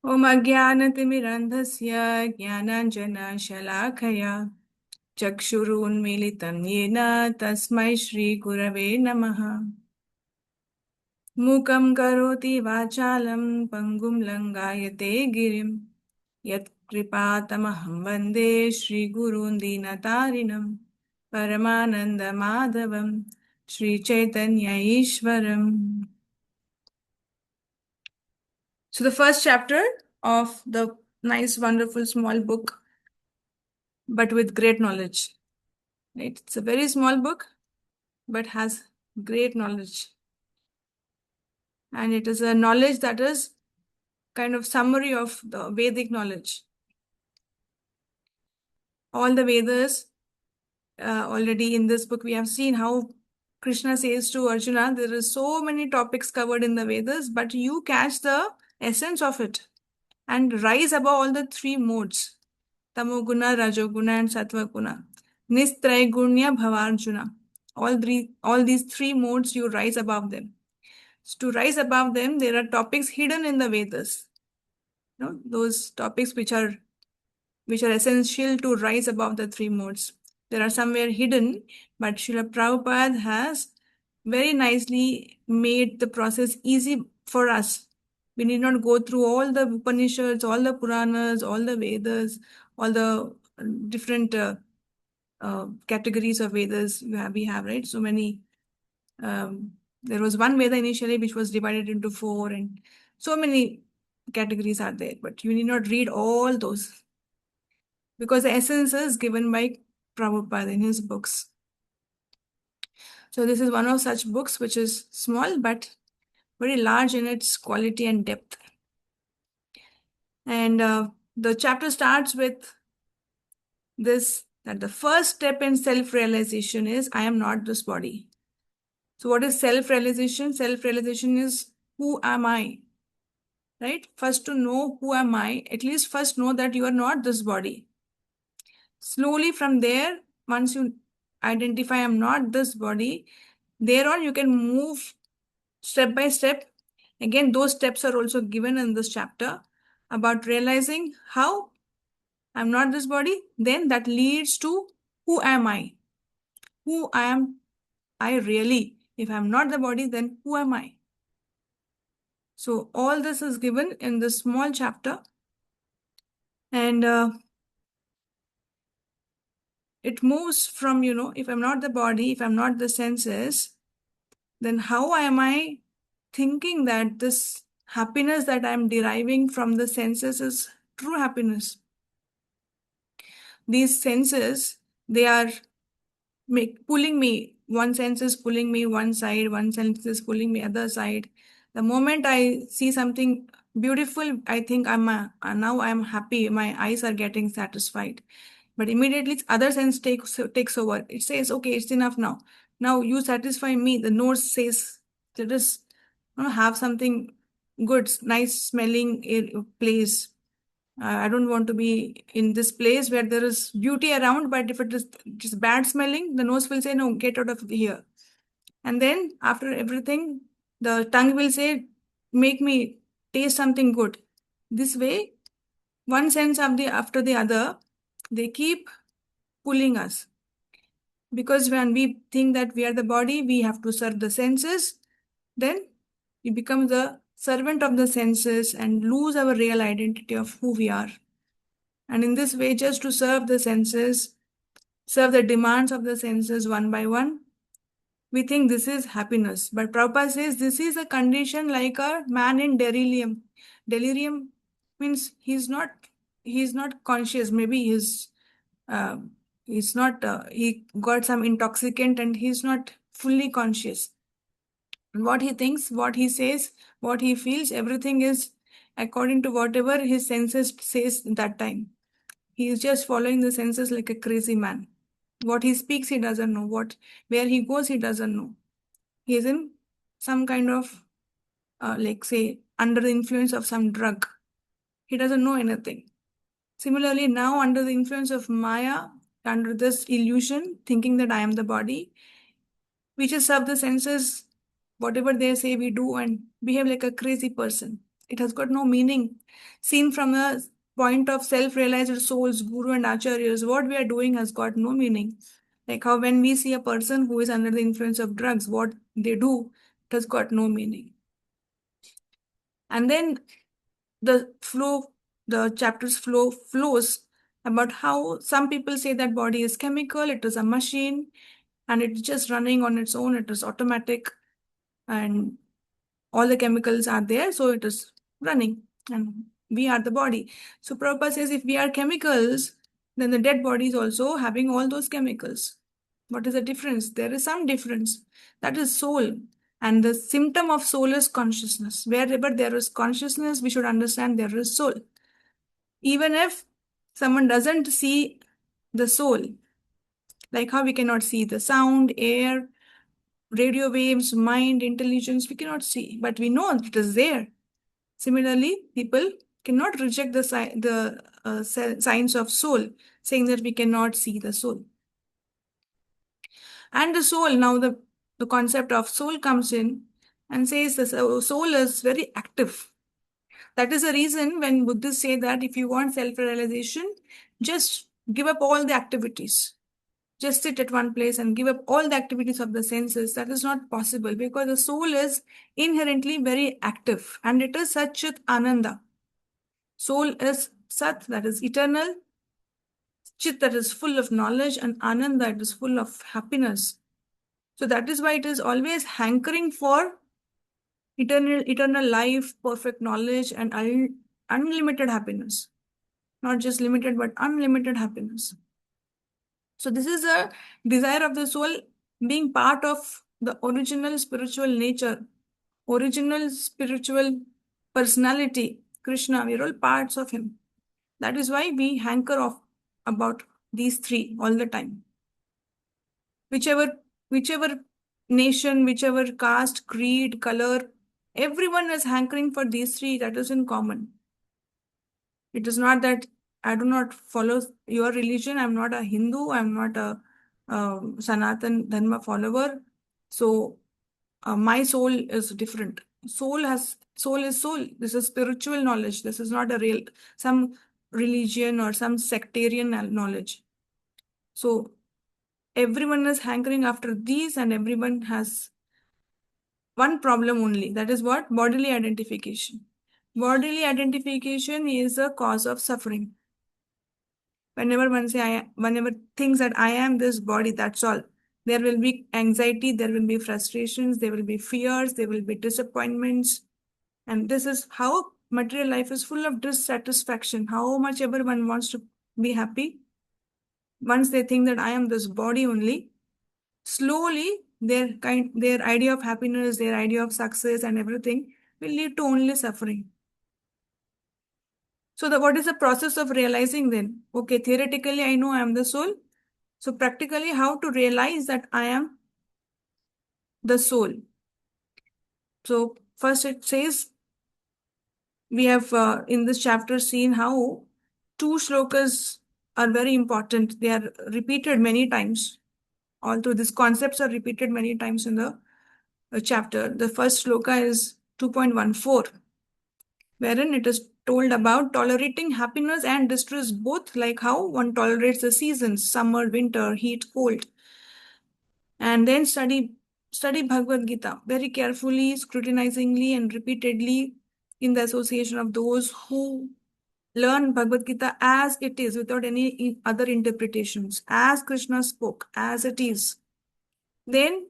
ॐ अज्ञानतिमिरन्धस्य ज्ञानाञ्जनशलाकया चक्षुरुन्मीलितं येन तस्मै श्रीगुरवे नमः। मूकं करोति वाचालं पङ्गुं लङ्घयते गिरिं यत्कृपातमहं वन्दे श्रीगुरून् दीनतारिणं परमानन्दमाधवं Sri Chaitanya ईश्वरम्. So the first chapter of the nice, wonderful, small book, but with great knowledge. Right? It's a very small book, but has great knowledge. And it is a knowledge that is kind of summary of the Vedic knowledge. All the Vedas, already in this book, we have seen how Krishna says to Arjuna, there is so many topics covered in the Vedas, but you catch the essence of it and rise above all the three modes, Tamoguna, Rajoguna, and Satvaguna. Nistraigunya Bhavarjuna. All these three modes, you rise above them. So to rise above them, there are topics hidden in the Vedas. Those topics which are essential to rise above the three modes. There are somewhere hidden, but Srila Prabhupada has very nicely made the process easy for us. We need not go through all the Upanishads, all the Puranas, all the Vedas, all the different categories of Vedas we have, right? So many. There was one Veda initially which was divided into four, and so many categories are there. But you need not read all those because the essence is given by Prabhupada in his books. So this is one of such books which is small but very large in its quality and depth. And the chapter starts with this, that the first step in self-realization is, I am not this body. So what is self-realization? Self-realization is, who am I? Right? First to know who am I, at least first know that you are not this body. Slowly from there, once you identify I'm not this body, thereon you can move step by step. Again, those steps are also given in this chapter about realizing how I'm not this body. Then that leads to who am I? Who am I really? If I'm not the body, then who am I? So all this is given in this small chapter. And it moves from, if I'm not the body, if I'm not the senses, then how am I thinking that this happiness that I'm deriving from the senses is true happiness? These senses, they are pulling me. One sense is pulling me one side, one sense is pulling me other side. The moment I see something beautiful, I think now I'm happy. My eyes are getting satisfied. But immediately other sense takes over. It says, okay, it's enough now. Now you satisfy me. The nose says, let us have something good, nice smelling place. I don't want to be in this place where there is beauty around, but if it is just bad smelling, the nose will say, no, get out of here. And then after everything, the tongue will say, make me taste something good. This way, one sense after the other, they keep pulling us. Because when we think that we are the body, we have to serve the senses, then we become the servant of the senses and lose our real identity of who we are. And in this way, just to serve the senses, serve the demands of the senses one by one, we think this is happiness. But Prabhupada says this is a condition like a man in delirium. Delirium means he's not conscious. Maybe he's not he got some intoxicant and he's not fully conscious. And what he thinks, what he says, what he feels, everything is according to whatever his senses says that time. He is just following the senses like a crazy man. What he speaks, he doesn't know. Where he goes, he doesn't know. He is in some kind of, like say, under the influence of some drug. He doesn't know anything. Similarly, now under the influence of Maya, under this illusion, thinking that I am the body, we just serve the senses, whatever they say we do and behave like a crazy person. It has got no meaning. Seen from a point of self-realized souls, guru and acharyas, what we are doing has got no meaning. Like how when we see a person who is under the influence of drugs, what they do, it has got no meaning. And then the flow, the chapters flows about how some people say that body is chemical, it is a machine, and it's just running on its own, it is automatic, and all the chemicals are there, so it is running, and we are the body. So Prabhupada says if we are chemicals, then the dead body is also having all those chemicals. What is the difference? There is some difference. That is soul. And the symptom of soul is consciousness. Wherever there is consciousness, we should understand there is soul. Even if someone doesn't see the soul, like how we cannot see the sound, air, radio waves, mind, intelligence, we cannot see, but we know it is there. Similarly, people cannot reject the signs of soul, saying that we cannot see the soul. And the soul, now the concept of soul comes in and says the soul is very active. That is the reason when Buddhists say that if you want self-realization, just give up all the activities. Just sit at one place and give up all the activities of the senses. That is not possible because the soul is inherently very active and it is Satchit Ananda. Soul is Sat, that is eternal, Chit, that is full of knowledge, and Ananda, that is full of happiness. So that is why it is always hankering for eternal life, perfect knowledge, and unlimited happiness. Not just limited, but unlimited happiness. So this is a desire of the soul being part of the original spiritual nature, original spiritual personality, Krishna. We are all parts of him. That is why we hanker off about these three all the time. Whichever nation, whichever caste, creed, color, everyone is hankering for these three. That is in common. It is not that I do not follow your religion. I'm not a Hindu. I'm not a Sanatan Dharma follower. So my soul is different. Soul is soul. This is spiritual knowledge. This is not a real some religion or some sectarian knowledge. So everyone is hankering after these, and everyone has one problem only. That is what? Bodily identification. Bodily identification is a cause of suffering. Whenever thinks that I am this body, that's all. There will be anxiety, there will be frustrations, there will be fears, there will be disappointments. And this is how material life is full of dissatisfaction. How much ever one wants to be happy, once they think that I am this body only, slowly their idea of happiness, their idea of success and everything will lead to only suffering. So what is the process of realizing then? Okay, theoretically, I know I am the soul. So practically, how to realize that I am the soul? So first it says, we have in this chapter seen how two shlokas are very important. They are repeated many times. Although these concepts are repeated many times in the chapter. The first shloka is 2.14, wherein it is told about tolerating happiness and distress both, like how one tolerates the seasons, summer, winter, heat, cold. And then study Bhagavad Gita very carefully, scrutinizingly, and repeatedly in the association of those who learn Bhagavad Gita as it is, without any other interpretations, as Krishna spoke, as it is. Then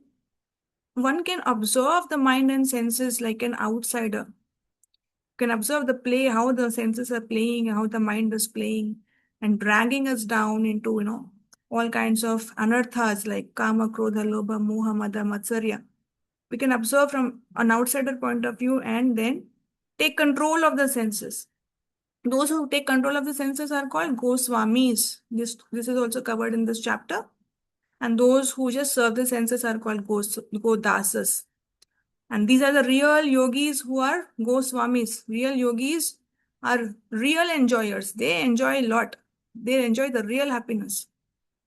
one can observe the mind and senses like an outsider. Can observe the play, how the senses are playing, how the mind is playing, and dragging us down into, all kinds of anarthas like kama, krodha, lobha, moha, mada, matsarya. We can observe from an outsider point of view and then take control of the senses. Those who take control of the senses are called Goswamis. This is also covered in this chapter. And those who just serve the senses are called Godasas. And these are the real yogis who are Goswamis. Real yogis are real enjoyers. They enjoy a lot. They enjoy the real happiness.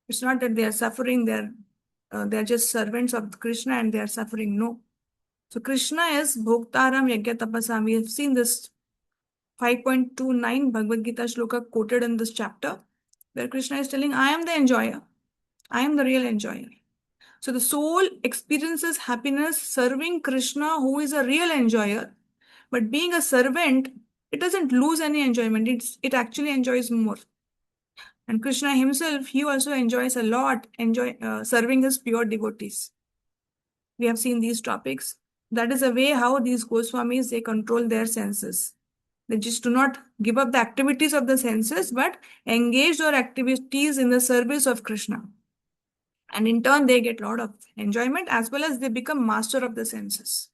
It's not that they are suffering. They're just servants of Krishna and they are suffering. No. So Krishna is Bhoktaram Yajna Tapasam. We have seen this 5.29 Bhagavad Gita shloka quoted in this chapter, where Krishna is telling, I am the enjoyer. I am the real enjoyer. So the soul experiences happiness serving Krishna, who is a real enjoyer. But being a servant, it doesn't lose any enjoyment. It actually enjoys more. And Krishna himself, he also enjoys a lot, serving his pure devotees. We have seen these topics. That is a way how these Goswamis, they control their senses. They just do not give up the activities of the senses, but engage their activities in the service of Krishna. And in turn, they get a lot of enjoyment as well as they become master of the senses.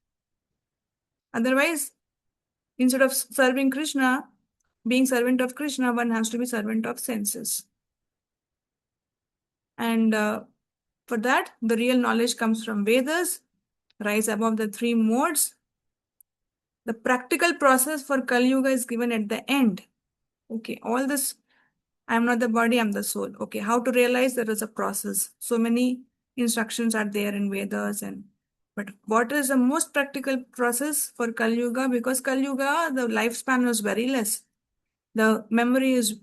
Otherwise, instead of serving Krishna, being servant of Krishna, one has to be servant of senses. And for that, the real knowledge comes from Vedas, rise above the three modes. The practical process for Kali Yuga is given at the end. Okay, all this, I'm not the body, I'm the soul. Okay, how to realize there is a process. So many instructions are there in Vedas, but what is the most practical process for Kali Yuga? Because Kali Yuga, the lifespan is very less. The memory is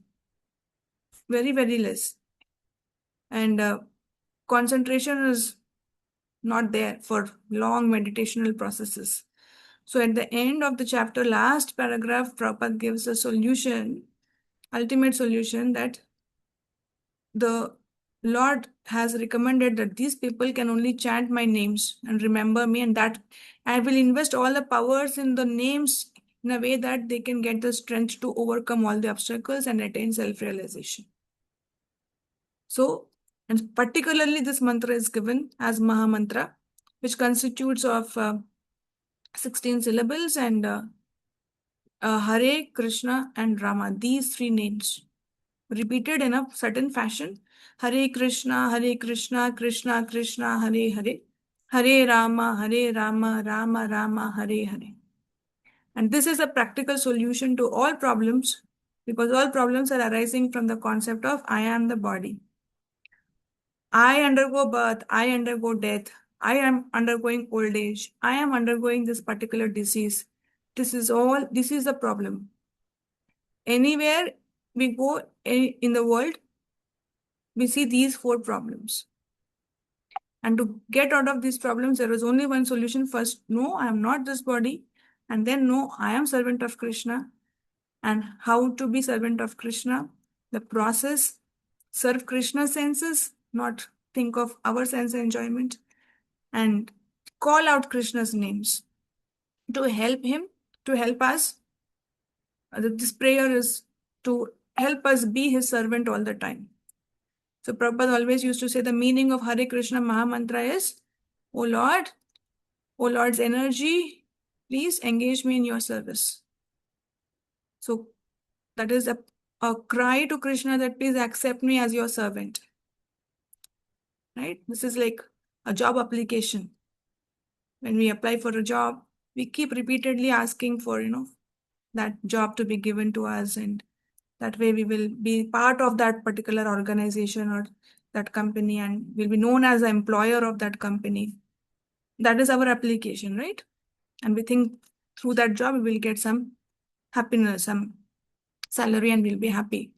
very, very less. And concentration is not there for long meditational processes. So at the end of the chapter, last paragraph, Prabhupada gives a solution, ultimate solution, that the Lord has recommended that these people can only chant my names and remember me, and that I will invest all the powers in the names in a way that they can get the strength to overcome all the obstacles and attain self-realization. So, and particularly this mantra is given as Maha Mantra, which constitutes of 16 syllables and Hare, Krishna and Rama, these three names repeated in a certain fashion. Hare Krishna, Krishna Krishna, Hare Hare, Hare Rama, Rama Rama, Hare Hare. And this is a practical solution to all problems, because all problems are arising from the concept of I am the body. I undergo birth, I undergo death, I am undergoing old age, I am undergoing this particular disease. This is the problem. Anywhere we go in the world, we see these four problems. And to get out of these problems, there is only one solution. First, no, I am not this body. And then, no, I am servant of Krishna. And how to be servant of Krishna? The process, serve Krishna's senses, not think of our sense enjoyment. And call out Krishna's names to help him, to help us. This prayer is to help us be his servant all the time. So Prabhupada always used to say the meaning of Hare Krishna Maha Mantra is, O Lord's energy, please engage me in your service. So that is a cry to Krishna that please accept me as your servant. Right? This is like a job application. When we apply for a job, we keep repeatedly asking for, that job to be given to us, and that way we will be part of that particular organization or that company and will be known as the employer of that company. That is our application, right? And we think through that job we will get some happiness, some salary, and we'll be happy.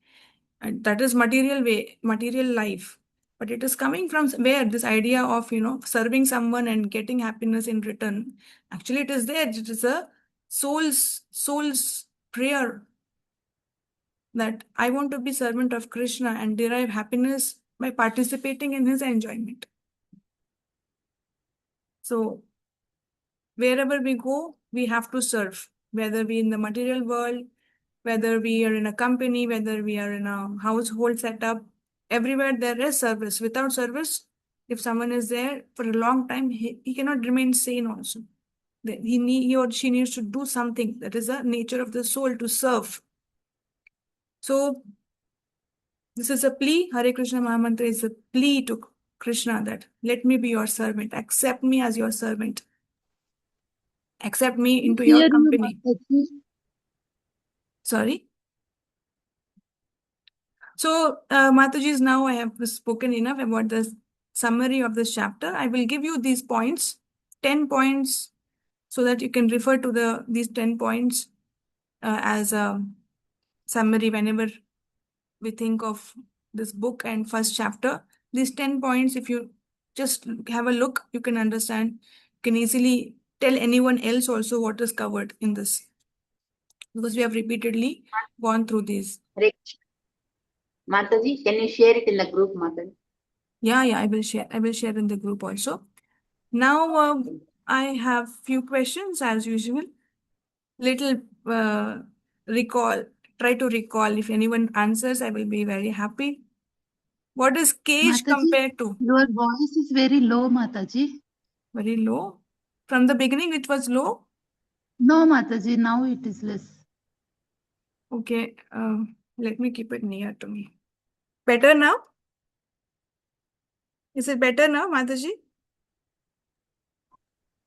And that is material life. But it is coming from where this idea of, serving someone and getting happiness in return. Actually, it is there. It is a soul's prayer that I want to be servant of Krishna and derive happiness by participating in his enjoyment. So wherever we go, we have to serve, whether we in the material world, whether we are in a company, whether we are in a household setup, everywhere there is service. Without service, if someone is there for a long time, he cannot remain sane also. He or she needs to do something. That is the nature of the soul, to serve. So this is a plea. Hare Krishna Mahamantra is a plea to Krishna that let me be your servant. Accept me as your servant. Accept me into your company. Sorry. So, Mataji, now I have spoken enough about the summary of this chapter. I will give you these points, 10 points, so that you can refer to these 10 points as a summary whenever we think of this book and first chapter. These 10 points, if you just have a look, you can understand. You can easily tell anyone else also what is covered in this, because we have repeatedly gone through these. Hare Krishna. Mataji, can you share it in the group, Mataji? Yeah, I will share. I will share in the group also. Now, I have few questions as usual. Little recall. Try to recall. If anyone answers, I will be very happy. What is cage Mataji, compared to? your voice is very low, Mataji. Very low. From the beginning, it was low. No, Mataji, now it is less. Okay. Let me keep it near to me. Better now? Is it better now, Mataji?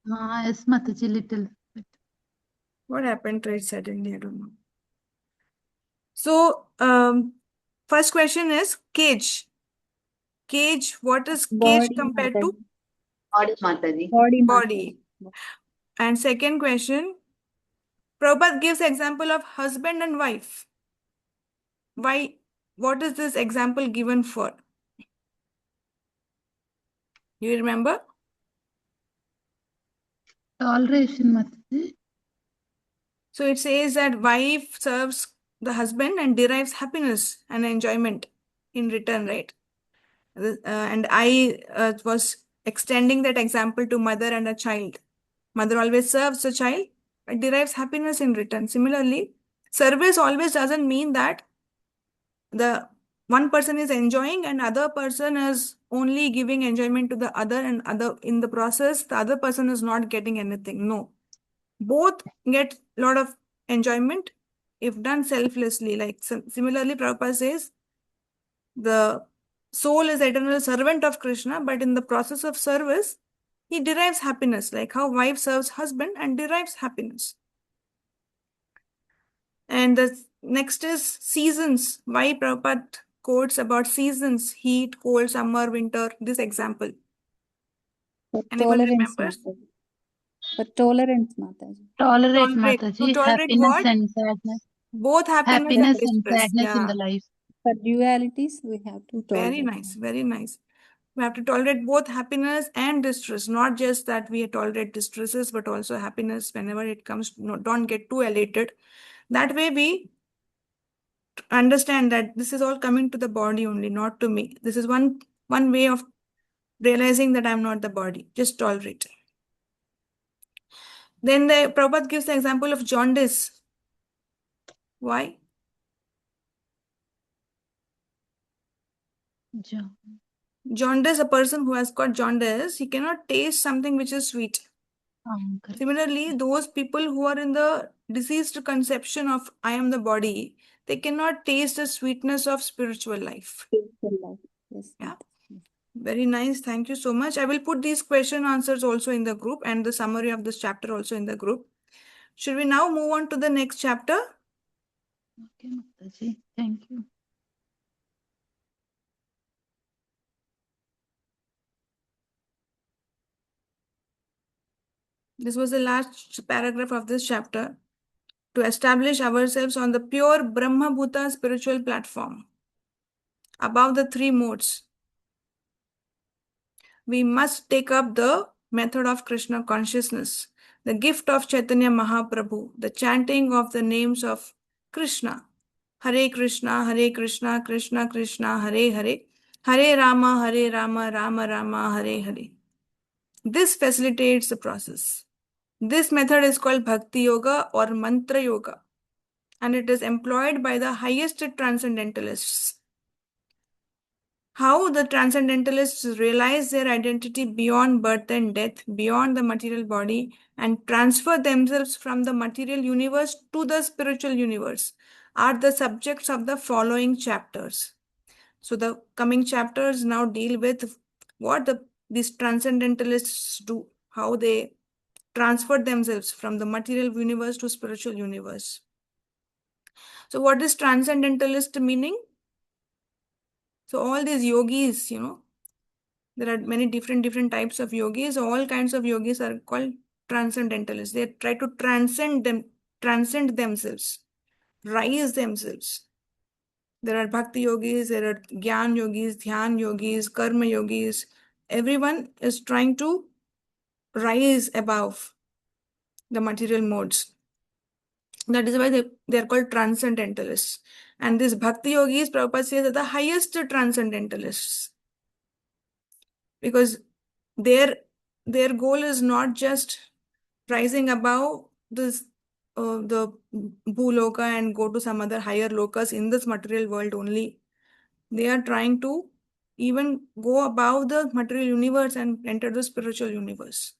Yes, Mataji, little bit. What happened to it suddenly? I don't know. So, first question is cage. Cage, what is cage Body, compared to? Mataji. Body, Mataji. Body, Body. Mataji. And second question, Prabhupada gives example of husband and wife. Why? What is this example given for? You remember? Toleration, Mataji. So it says that wife serves the husband and derives happiness and enjoyment in return, right? And I was extending that example to mother and a child. Mother always serves the child and derives happiness in return. Similarly, service always doesn't mean that the one person is enjoying and other person is only giving enjoyment to the other, and other in the process the other person is not getting anything. No, both get a lot of enjoyment if done selflessly. Like similarly, Prabhupada says the soul is eternal servant of Krishna, but in the process of service, he derives happiness, like how wife serves husband and derives happiness. And the next is seasons. Why Prabhupada quotes about seasons, heat, cold, summer, winter, this example. For Anyone tolerance, remembers? Mataji. For tolerance, Mataji. Tolerate, Tolerate. To Mataji. tolerate Happiness what? and sadness. Both happiness and Happiness and distress. sadness in Yeah. the life. For dualities, we have to tolerate. Very nice. Very nice. We have to tolerate both happiness and distress, not just that we tolerate distresses, but also happiness whenever it comes. No, don't get too elated. That way we understand that this is all coming to the body only, not to me. This is one way of realizing that I'm not the body. Just tolerate. Then the Prabhupada gives the example of jaundice. Why? Jaundice, a person who has got jaundice, he cannot taste something which is sweet. Similarly, those people who are in the diseased conception of I am the body, they cannot taste the sweetness of spiritual life. Spiritual life. Yes, Yeah. Mataji. Very nice. Thank you so much. I will put these question answers also in the group and the summary of this chapter also in the group. Should we now move on to the next chapter? Okay, Mataji. Thank you. This was the last paragraph of this chapter. To establish ourselves on the pure Brahma Bhuta spiritual platform, above the three modes, we must take up the method of Krishna consciousness, the gift of Chaitanya Mahaprabhu, the chanting of the names of Krishna. Hare Krishna, Hare Krishna, Krishna Krishna, Hare Hare, Hare Rama, Rama Rama, Hare Hare. This facilitates the process. This method is called Bhakti Yoga or Mantra Yoga, and it is employed by the highest transcendentalists. How the transcendentalists realize their identity beyond birth and death, beyond the material body, and transfer themselves from the material universe to the spiritual universe are the subjects of the following chapters. So the coming chapters now deal with what these transcendentalists do, how they transfer themselves from the material universe to spiritual universe. So what is transcendentalist meaning? So all these yogis, there are many different types of yogis. All kinds of yogis are called transcendentalists. They try to transcend them, transcend themselves, rise themselves. There are bhakti yogis, there are gyan yogis, dhyan yogis, karma yogis. Everyone is trying to rise above the material modes. That is why they are called transcendentalists. And these bhakti yogis, Prabhupada says, are the highest transcendentalists. Because their goal is not just rising above this the bhuloka and go to some other higher lokas in this material world only. They are trying to even go above the material universe and enter the spiritual universe.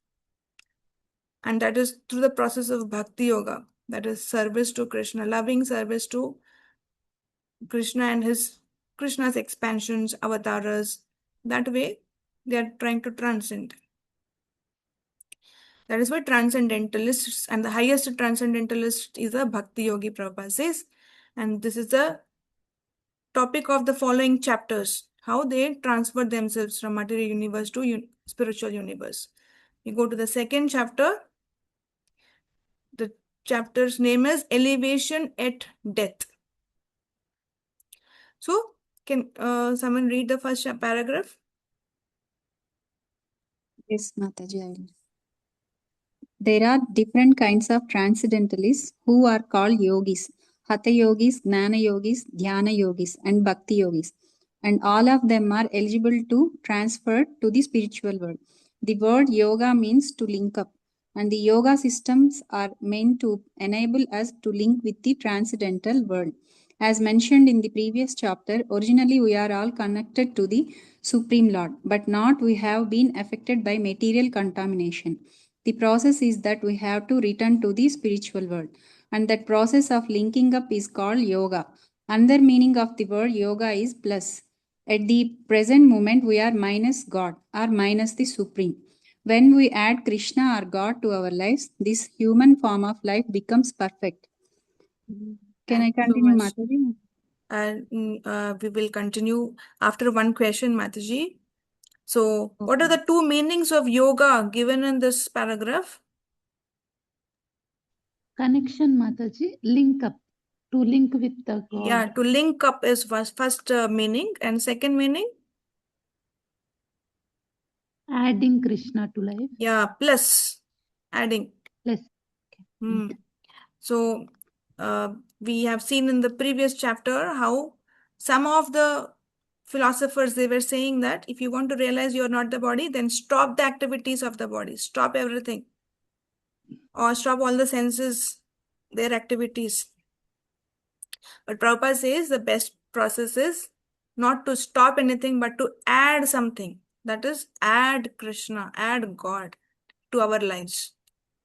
And that is through the process of bhakti yoga, that is service to Krishna, loving service to Krishna and Krishna's expansions, avatars. That way, they are trying to transcend. That is why transcendentalists, and the highest transcendentalist is a Bhakti Yogi, Prabhupada says. And this is the topic of the following chapters, how they transfer themselves from material universe to spiritual universe. We go to the second chapter. The chapter's name is Elevation at Death. So, can someone read the first paragraph? Yes, Mataji, I will. There are different kinds of transcendentalists who are called yogis, hatha yogis, gnana yogis, dhyana yogis, and bhakti yogis. And all of them are eligible to transfer to the spiritual world. The word yoga means to link up, and the yoga systems are meant to enable us to link with the transcendental world. As mentioned in the previous chapter, originally we are all connected to the Supreme Lord, but not we have been affected by material contamination. The process is that we have to return to the spiritual world, and that process of linking up is called yoga. Another meaning of the word yoga is plus. At the present moment, we are minus God or minus the Supreme. When we add Krishna or God to our lives, this human form of life becomes perfect. Can I Thank you so continue, much. Mataji? And we will continue after one question, Mataji. So, what are Okay. the two meanings of yoga given in this paragraph? Connection, Mataji, link up, to link with the God. Yeah, to link up is first meaning, and second meaning? Adding Krishna to life. Yeah, plus, adding. Plus. Hmm. So, we have seen in the previous chapter how some of the philosophers, they were saying that if you want to realize you are not the body, then stop the activities of the body, stop everything, or stop all the senses, their activities. But Prabhupada says the best process is not to stop anything, but to add something. That is, add Krishna, add God to our lives.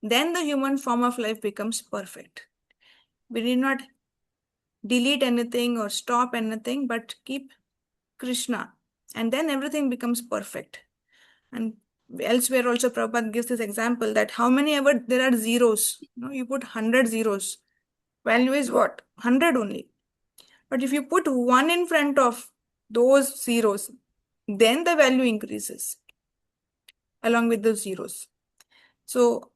Then the human form of life becomes perfect. We need not delete anything or stop anything, but keep Krishna. And then everything becomes perfect. And elsewhere also Prabhupada gives this example that how many ever there are zeros. You put 100 zeros. Value is what? 100 only. But if you put 1 in front of those zeros, then the value increases along with those zeros. So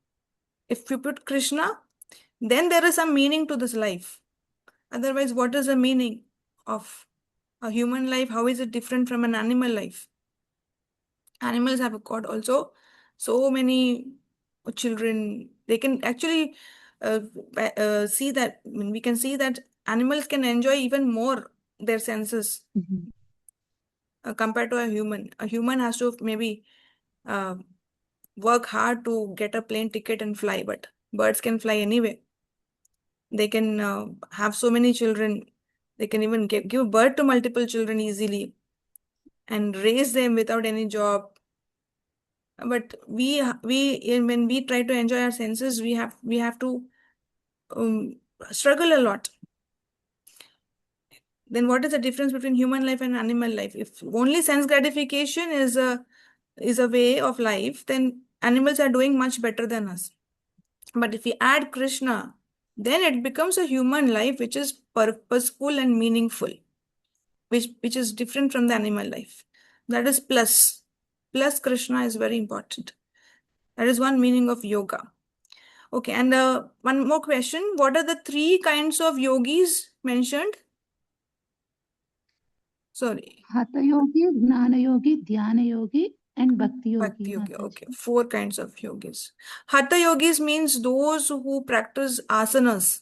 if you put Krishna, then there is some meaning to this life. Otherwise, what is the meaning of a human life? How is it different from an animal life? Animals have got also so many children. They can actually see that, we can see that animals can enjoy even more their senses compared to a human. A human has to maybe uh, work hard to get a plane ticket and fly, but birds can fly anyway. They can have so many children. They can even give birth to multiple children easily and raise them without any job. But when we try to enjoy our senses, we have to struggle a lot. Then what is the difference between human life and animal life? If only sense gratification is a way of life, then animals are doing much better than us. But if we add Krishna, then it becomes a human life which is purposeful and meaningful, which is different from the animal life. That is plus. Plus Krishna is very important. That is one meaning of yoga. Okay, and one more question. What are the three kinds of yogis mentioned? Sorry, Hatha Yogi, Gnana Yogi, Dhyana Yogi, and Bhakti Bhakti Yogi, yogi. Mataji. Okay, four kinds of yogis. Hatha yogis means those who practice asanas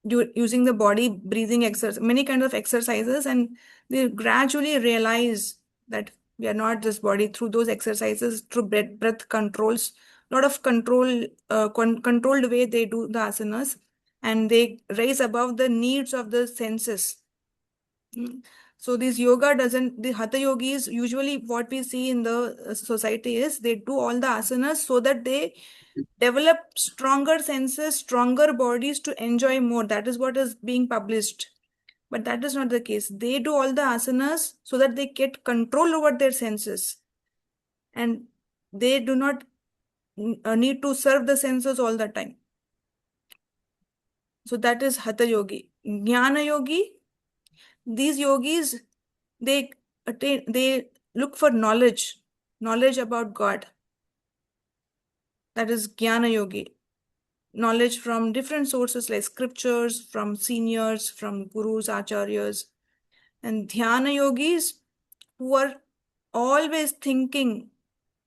using the body breathing exercise, many kinds of exercises, and they gradually realize that we are not this body through those exercises, through breath controls, lot of controlled way they do the asanas, and they raise above the needs of the senses. So this yoga doesn't, the hatha yogis, usually what we see in the society is they do all the asanas so that they develop stronger senses, stronger bodies to enjoy more. That is what is being published. But that is not the case. They do all the asanas so that they get control over their senses. And they do not need to serve the senses all the time. So that is hatha yogi. Jnana yogi, these yogis, they look for knowledge about God. That is jnana yogi. Knowledge from different sources like scriptures, from seniors, from gurus, acharyas, and dhyana yogis who are always thinking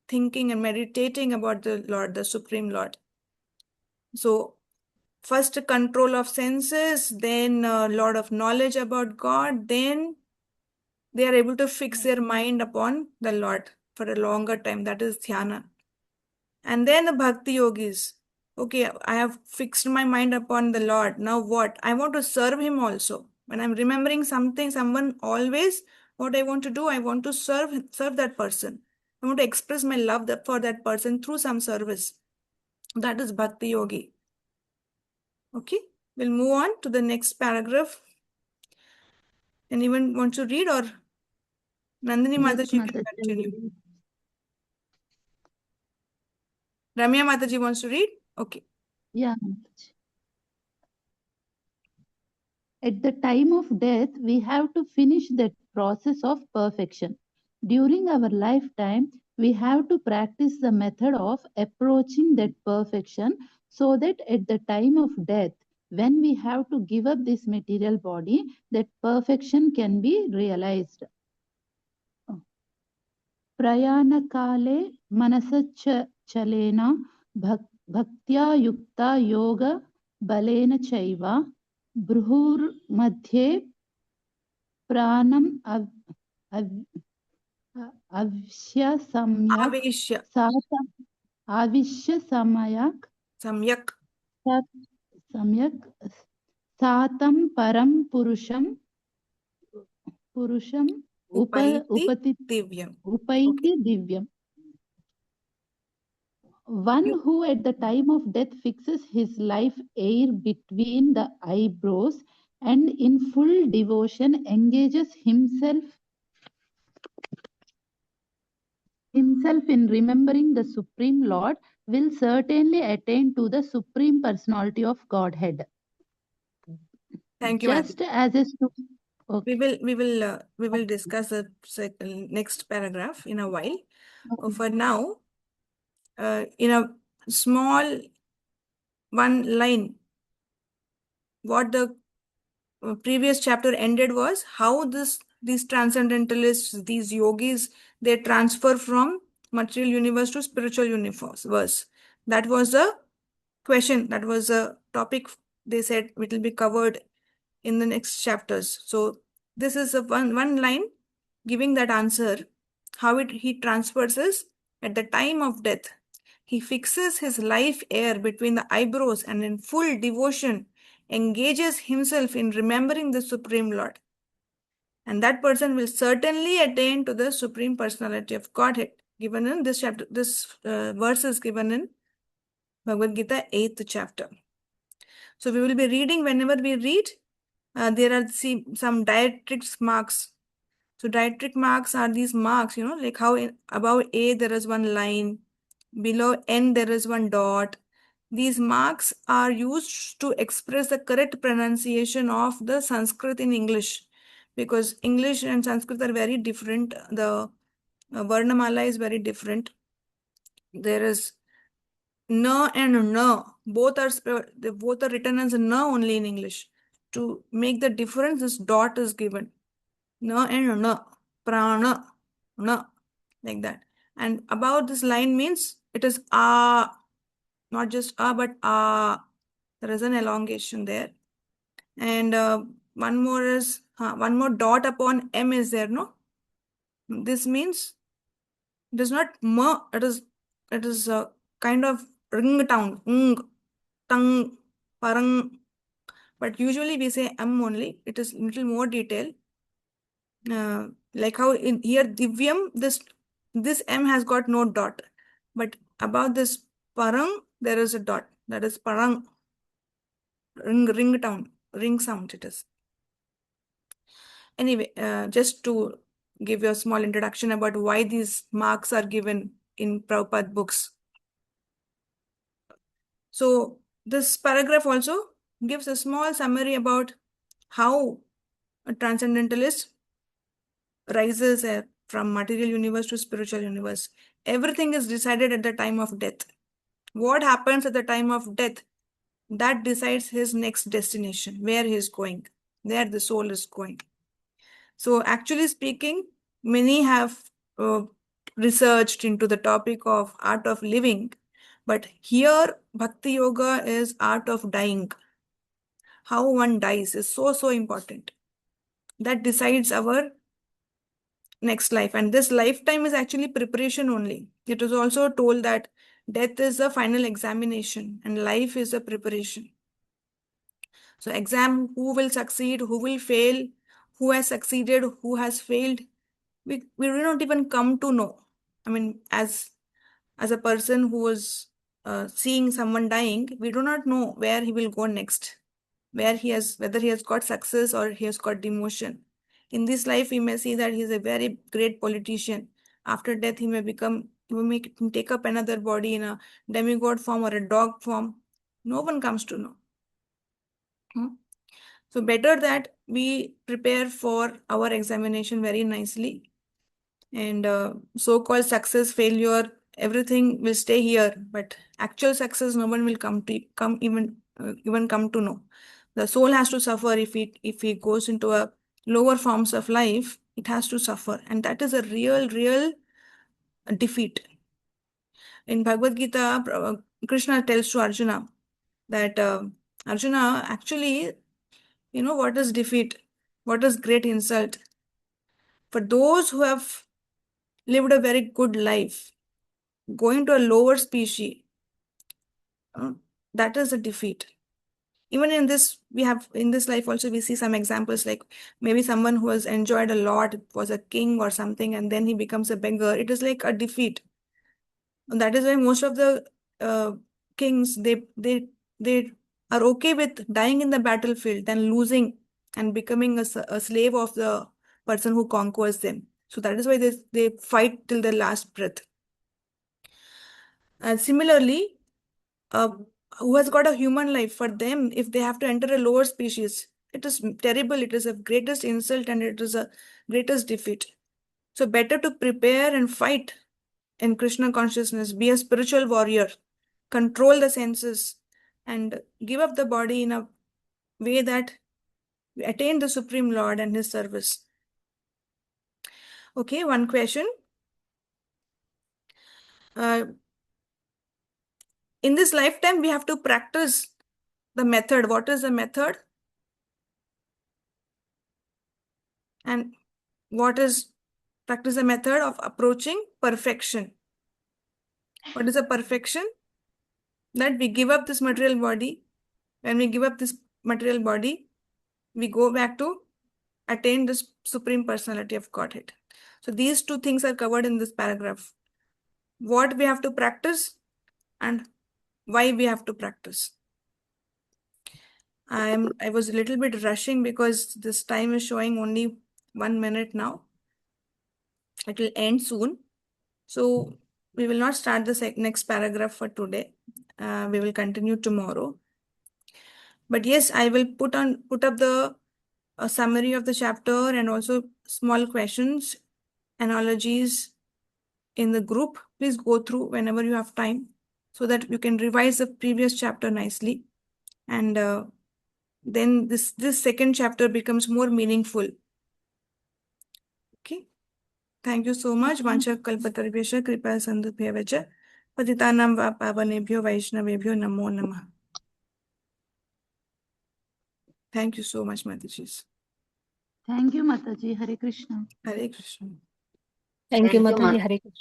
and meditating about the Lord, the Supreme Lord. So, first control of senses, then a lot of knowledge about God, then they are able to fix their mind upon the Lord for a longer time. That is dhyana. And then the bhakti yogis. Okay, I have fixed my mind upon the Lord. Now what? I want to serve Him also. When I'm remembering something, someone, always what I want to do, I want to serve that person. I want to express my love for that person through some service. That is bhakti yogi. Okay, we'll move on to the next paragraph. Anyone want to read, or Nandini Yes, Mataji can Mataji. continue? Ramya Mataji wants to read? Okay. Yeah, Mataji. At the time of death, we have to finish that process of perfection. During our lifetime, we have to practice the method of approaching that perfection so that at the time of death, when we have to give up this material body, that perfection can be realized. प्रयाणकाले मनसश्चलेन भक्त्या युक्ता योग बलेन चैव भ्रुर्मध्ये प्राणम् अविश्य सम्यक् Aveshya. आविश्य Samyak. सम्यक् सातं परं पुरुषम् Upaiti divyam. उपैति दिव्यम्. One who at the time of death fixes his life air between the eyebrows and in full devotion engages himself in remembering the Supreme Lord will certainly attain to the Supreme Personality of Godhead. Thank you, Just as a okay. we will discuss the next paragraph in a while. For now, in a small one line, what the previous chapter ended was how these transcendentalists, these yogis, they transfer from material universe to spiritual universe. That was the question. That was a topic. They said it will be covered in the next chapters. So this is a one line giving that answer. How he transfers is at the time of death. He fixes his life air between the eyebrows and in full devotion engages himself in remembering the Supreme Lord. And that person will certainly attain to the Supreme Personality of Godhead. Given in this chapter, this verse is given in Bhagavad Gita 8th chapter. So we will be reading whenever we read. There are some diacritics marks. So diacritic marks are these marks, like how above A there is one line, below N there is one dot. These marks are used to express the correct pronunciation of the Sanskrit in English, because English and Sanskrit are very different. The Varnamala is very different. There is Na and na, both are written as na only in English. To make the difference, this dot is given. Na and na, prana, na, like that. And about this line means it is a, not just a, but a. There is an elongation there. And one more dot upon M is there, no? This means it is not ma, it is a kind of ring town, tung, parang. But usually we say M only. It is little more detail. Like how in here Divyam, this M has got no dot. But about this parang, there is a dot. That is parang, ring town, ring sound it is. Anyway, just to give you a small introduction about why these marks are given in Prabhupada books. So this paragraph also gives a small summary about how a transcendentalist rises from material universe to spiritual universe. Everything is decided at the time of death. What happens at the time of death, that decides his next destination, where he is going, where the soul is going. So actually speaking, many have researched into the topic of art of living, but here Bhakti Yoga is art of dying. How one dies is so important. That decides our next life. And this lifetime is actually preparation only. It is also told that death is a final examination and life is a preparation. So exam, who will succeed, who will fail, who has succeeded, who has failed, we do not even come to know. I mean, as a person who is seeing someone dying, we do not know where he will go next, whether he has got success or he has got demotion. In this life, we may see that he is a very great politician. After death, he may take up another body in a demigod form or a dog form. No one comes to know. So better that we prepare for our examination very nicely. And so-called success, failure, everything will stay here. But actual success, no one will come to know. The soul has to suffer if he goes into a lower forms of life. It has to suffer, and that is a real defeat. In Bhagavad Gita, Krishna tells to Arjuna that Arjuna, actually, you know what is defeat? What is great insult? For those who have lived a very good life, going to a lower species, that is a defeat. Even in this life also, we see some examples, like maybe someone who has enjoyed a lot, was a king or something, and then he becomes a beggar. It is like a defeat. And that is why most of the kings, they are okay with dying in the battlefield than losing and becoming a slave of the person who conquers them. So that is why they fight till their last breath. And similarly, who has got a human life, for them, if they have to enter a lower species, it is terrible. It is a greatest insult and it is a greatest defeat. So better to prepare and fight in Krishna consciousness, be a spiritual warrior, control the senses, and give up the body in a way that we attain the Supreme Lord and His service. Okay, one question. In this lifetime, we have to practice the method. What is the method? And what is practice the method of approaching perfection? What is a perfection? That we give up this material body. When we give up this material body, we go back to attain this Supreme Personality of Godhead. So these two things are covered in this paragraph. What we have to practice and why we have to practice. I was a little bit rushing because this time is showing only 1 minute now. It will end soon. So we will not start the next paragraph for today. We will continue tomorrow. But yes, I will put up the summary of the chapter and also small questions, analogies in the group. Please go through whenever you have time so that you can revise the previous chapter nicely. And then this second chapter becomes more meaningful. Okay. Thank you so much. Vancha kalpatarvesha kripa sandubhyavacha patitanam va pavanebhyo vaishnavebhyo namo namah. Thank you so much, Mataji. Thank you, Mataji. Hare Krishna. Hare Krishna. Thank you, Thank you, Mataji. Mataji. Hare Krishna.